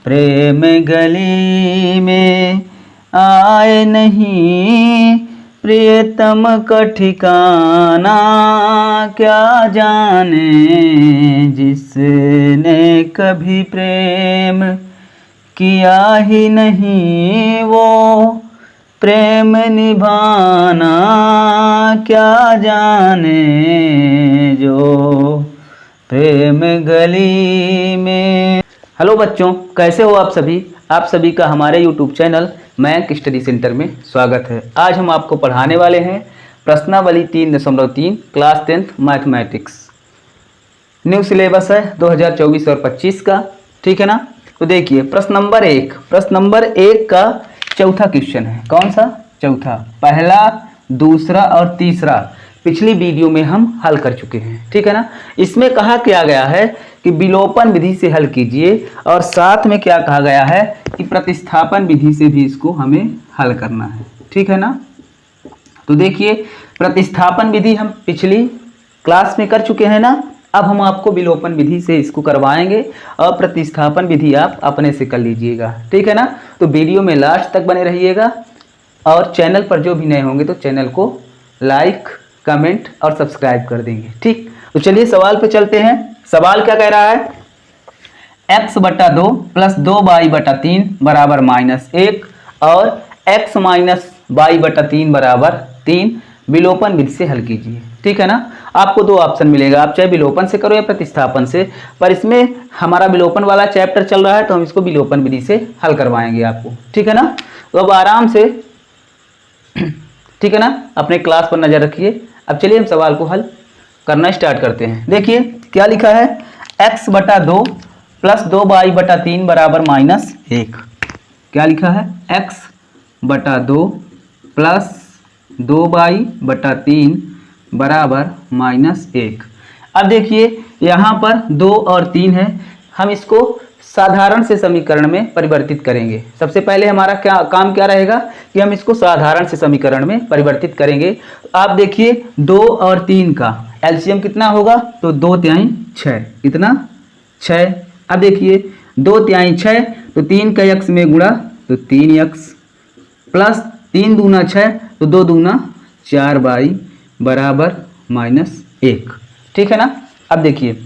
प्रेम गली में आए नहीं, प्रियतम का ठिकाना क्या जाने, जिसने कभी प्रेम किया ही नहीं वो प्रेम निभाना क्या जाने, जो प्रेम गली में। हेलो बच्चों, कैसे हो आप सभी। आप सभी का हमारे YouTube channel Mac study centre में स्वागत है। आज हम आपको पढ़ाने वाले हैं प्रश्नावली 3.3 class 10th mathematics. New syllabus है 2024 और 25 का, ठीक है ना। तो देखिए प्रश्न नंबर एक का चौथा क्वेश्चन है। कौन सा चौथा? पहला, दूसरा और तीसरा पिछली वीडियो में हम हल कर चुके हैं, ठीक है ना। इसमें कहा क्या गया है कि विलोपन विधि से हल कीजिए, और साथ में क्या कहा गया है कि प्रतिस्थापन विधि से भी इसको हमें हल करना है, ठीक है ना। तो देखिए प्रतिस्थापन विधि हम पिछली क्लास में कर चुके हैं ना। अब हम आपको विलोपन विधि से इसको करवाएंगे और प्रतिस्थापन विधि आप अपने से कर लीजिएगा, ठीक है ना। तो वीडियो में लास्ट तक बने रहिएगा, और चैनल पर जो भी नए होंगे तो चैनल को लाइक, कमेंट और सब्सक्राइब कर देंगे, ठीक। तो चलिए सवाल पे चलते हैं। सवाल क्या कह रहा है? x/2 + 2y/3 बराबर -1 और x - y/3 बराबर 3 विलोपन विधि से हल कीजिए, ठीक है ना। आपको दो ऑप्शन मिलेगा, आप चाहे विलोपन से करो या प्रतिस्थापन से, पर इसमें हमारा विलोपन वाला चैप्टर चल रहा है तो हम इसको विलोपन विधि से हल करवाएंगे आपको, ठीक है ना। तो अब आराम से, ठीक है ना, अपने क्लास पर नजर रखिए। अब चलिए हम सवाल को हल करना स्टार्ट करते हैं। देखिए क्या लिखा है, x/2 + 2y/3 बराबर -1। क्या लिखा है? x/2 + 2y/3 बराबर -1। अब देखिए यहाँ पर 2 और 3 है, हम इसको साधारण से समीकरण में परिवर्तित करेंगे। सबसे पहले हमारा क्या काम क्या रहेगा कि हम इसको साधारण से समीकरण में परिवर्तित करेंगे। आप देखिए 2 और 3 का एलसीएम कितना होगा, तो 2 तिहाई 6, कितना 6। अब देखिए 2 तिहाई 6, तो 3 का x में गुणा तो 3x प्लस 3 दूना 6, तो 2 दूना 4y बराबर -1, ठीक है ना। अब देखिए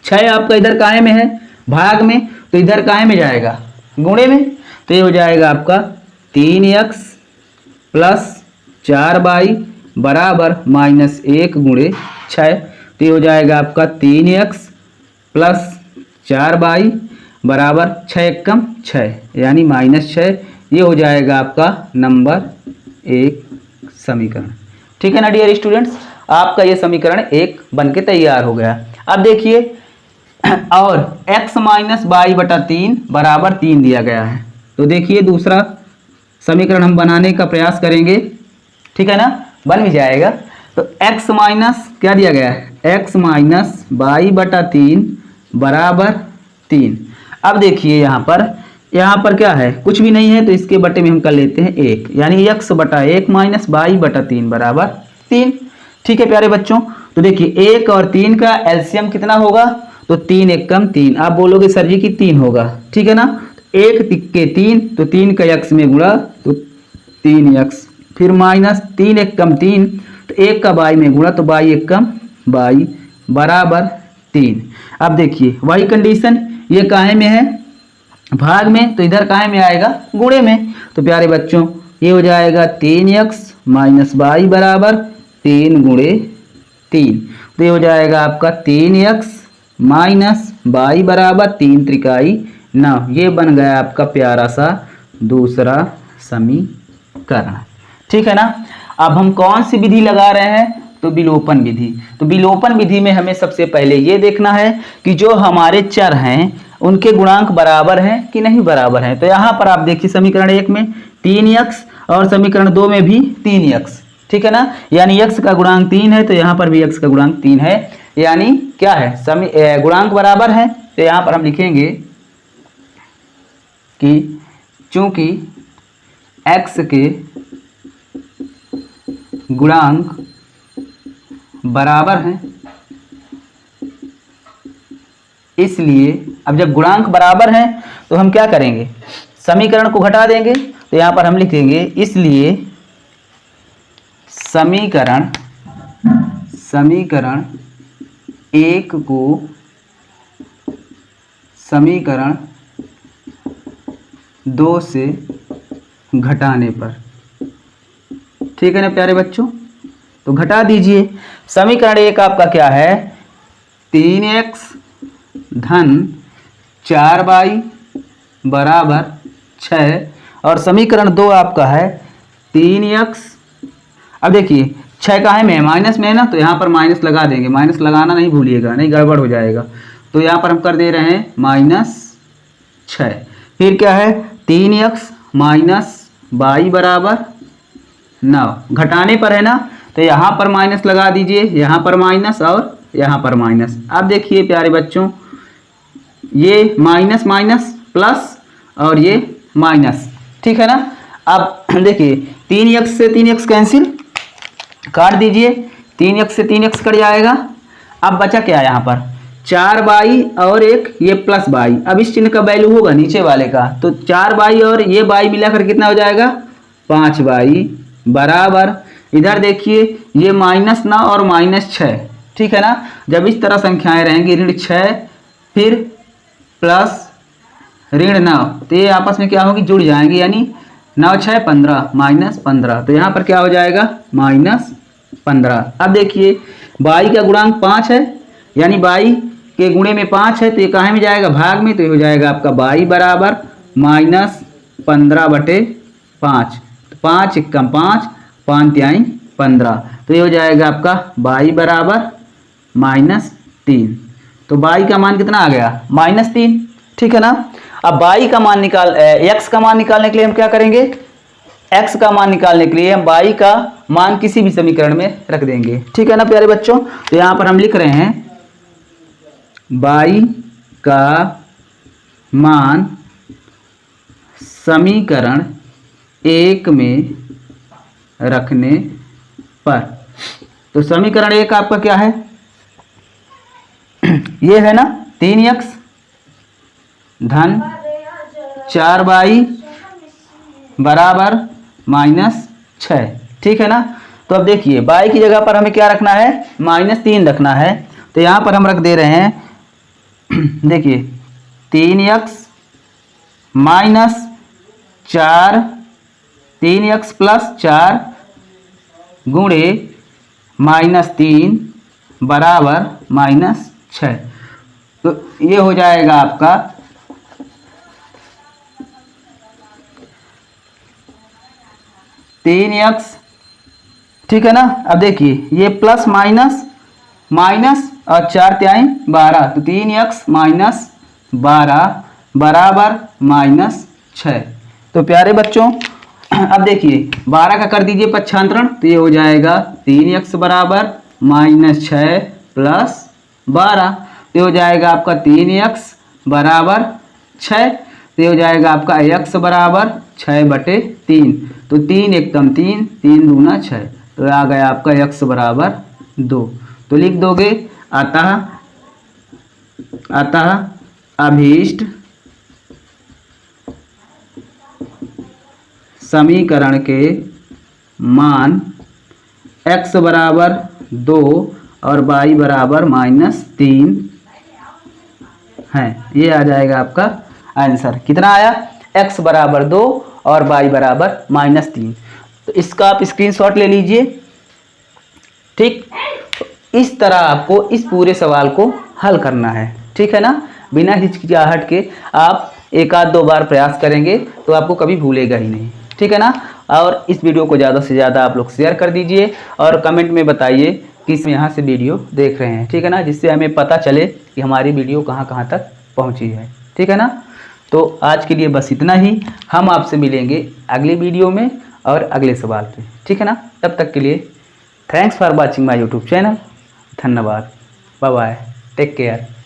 6 आपका इधर काहे में है, भाग में, तो इधर काहे में जाएगा, गुणे में। तो ये हो जाएगा आपका 3x प्लस 4y बराबर -1 गुणे 6। तो ये हो जाएगा आपका 3x प्लस 4y बराबर 6 एकम 6 यानी -6। ये हो जाएगा आपका नंबर 1 समीकरण, ठीक है ना डियर स्टूडेंट्स। आपका ये समीकरण 1 बन के तैयार हो गया। अब देखिए और x - y/3 बराबर 3 दिया गया है। तो देखिए दूसरा समीकरण हम बनाने का प्रयास करेंगे, ठीक है ना, बन भी जाएगा। तो x माइनस क्या दिया गया है, x - y/3 बराबर 3। अब देखिए यहाँ पर क्या है, कुछ भी नहीं है, तो इसके बटे में हम कर लेते हैं 1, यानी x/1 - y/3 बराबर 3, ठीक है प्यारे बच्चों। तो देखिए 1 और 3 का एलसीएम कितना होगा, तो 3 एकम 3। आप बोलोगे सर जी कि 3 होगा, ठीक है ना। 1 तिक्के 3, तो 3 का x में गुणा तो 3x, फिर -3 एकम 3, तो 1 का y में गुणा तो y एकम y बराबर 3। अब देखिए वही कंडीशन, ये काहे में है, भाग में, तो इधर काहे में आएगा, गुणे में। तो प्यारे बच्चों ये हो जाएगा 3x - y बराबर 3 गुणे 3। तो ये हो जाएगा आपका 3x - y बराबर 3 त्रिकाई 9। ये बन गया आपका प्यारा सा दूसरा समीकरण, ठीक है ना। अब हम कौन सी विधि लगा रहे हैं, तो विलोपन विधि। तो विलोपन विधि में हमें सबसे पहले ये देखना है कि जो हमारे चर हैं उनके गुणांक बराबर हैं कि नहीं बराबर हैं। तो यहाँ पर आप देखिए समीकरण 1 में 3x और समीकरण 2 में भी 3x, ठीक है ना, यानी x का गुणांक 3 है, तो यहाँ पर भी x का गुणांक 3 है, यानी क्या है, गुणांक बराबर है। तो यहाँ पर हम लिखेंगे कि चूंकि x के गुणांक बराबर हैं इसलिए अब जब गुणांक बराबर हैं तो हम क्या करेंगे, समीकरण को घटा देंगे। तो यहाँ पर हम लिखेंगे इसलिए समीकरण एक को समीकरण दो से घटाने पर, ठीक है ना प्यारे बच्चों। तो घटा दीजिए। समीकरण एक आपका क्या है, 3x धन 4y बराबर 6, और समीकरण दो आपका है 3x, अब देखिए 6 का है में माइनस में है ना, तो यहाँ पर माइनस लगा देंगे, माइनस लगाना नहीं भूलिएगा, नहीं गड़बड़ हो जाएगा। तो यहाँ पर हम कर दे रहे हैं -6, फिर क्या है 3x माइनस y बराबर 9, घटाने पर है ना, तो यहाँ पर माइनस लगा दीजिए, यहाँ पर माइनस और यहाँ पर माइनस। अब देखिए प्यारे बच्चों, ये माइनस माइनस प्लस और ये माइनस, ठीक है ना। अब देखिए 3x से 3x कैंसिल, काट दीजिए, 3x से 3x कट जाएगा। अब बचा क्या यहाँ पर 4y और एक ये प्लस y, अब इस चिन्ह का वैल्यू होगा नीचे वाले का, तो 4y और ये y मिलाकर कितना हो जाएगा 5y बराबर, इधर देखिए ये -9 और -6, ठीक है ना। जब इस तरह संख्याएं रहेंगी ऋण 6 फिर प्लस ऋण 9, तो ये आपस में क्या होगी, जुड़ जाएंगी, यानी 9 6 15 -15, तो यहाँ पर क्या हो जाएगा -15। अब देखिए y का गुणांक 5 है, यानी y के गुणे में 5 है, तो ये कहाँ में जाएगा, भाग में, तो ये हो जाएगा आपका y बराबर -15/5, 5 एकम 5 5 तिहाई 15, तो ये हो जाएगा आपका y बराबर -3। तो y का मान कितना आ गया -3, ठीक है ना। अब y का मान x का मान निकालने के लिए हम क्या करेंगे, x का मान निकालने के लिए हम y का मान किसी भी समीकरण में रख देंगे, ठीक है ना प्यारे बच्चों। तो यहाँ पर हम लिख रहे हैं y का मान समीकरण एक में रखने पर, तो समीकरण एक आपका क्या है, ये है ना 3x धन 4y बराबर -6, ठीक है ना। तो अब देखिए y की जगह पर हमें क्या रखना है, -3 रखना है, तो यहाँ पर हम रख दे रहे हैं देखिए 3x -4 3x + 4 गुणे -3 बराबर -6, तो ये हो जाएगा आपका 3x, ठीक है ना। अब देखिए ये प्लस माइनस माइनस और 4 तिहाई 12, तो 3x - 12 बराबर -6। तो प्यारे बच्चों अब देखिए 12 का कर दीजिए पक्षांतरण, तो ये हो जाएगा 3x बराबर -6 + 12, तो ये हो जाएगा आपका 3x बराबर 6, तो ये हो जाएगा आपका x बराबर 6/3, तो 3 एकम 3 3 दूना 6, तो आ गया आपका x बराबर 2। तो लिख दोगे अतः अभीष्ट समीकरण के मान x बराबर 2 और y बराबर -3 है। ये आ जाएगा आपका आंसर। कितना आया, x बराबर 2 और y बराबर -3। तो इसका आप स्क्रीनशॉट ले लीजिए, ठीक। इस तरह आपको इस पूरे सवाल को हल करना है, ठीक है ना। बिना हिचकिचाहट के आप एक आध दो बार प्रयास करेंगे तो आपको कभी भूलेगा ही नहीं, ठीक है ना। और इस वीडियो को ज़्यादा से ज़्यादा आप लोग शेयर कर दीजिए और कमेंट में बताइए कि यहाँ से वीडियो देख रहे हैं, ठीक है ना, जिससे हमें पता चले कि हमारी वीडियो कहाँ कहाँ तक पहुँची है, ठीक है ना। तो आज के लिए बस इतना ही, हम आपसे मिलेंगे अगले वीडियो में और अगले सवाल पे, ठीक है ना। तब तक के लिए thanks for watching my YouTube channel, धन्यवाद, बाय बाय, टेक केयर।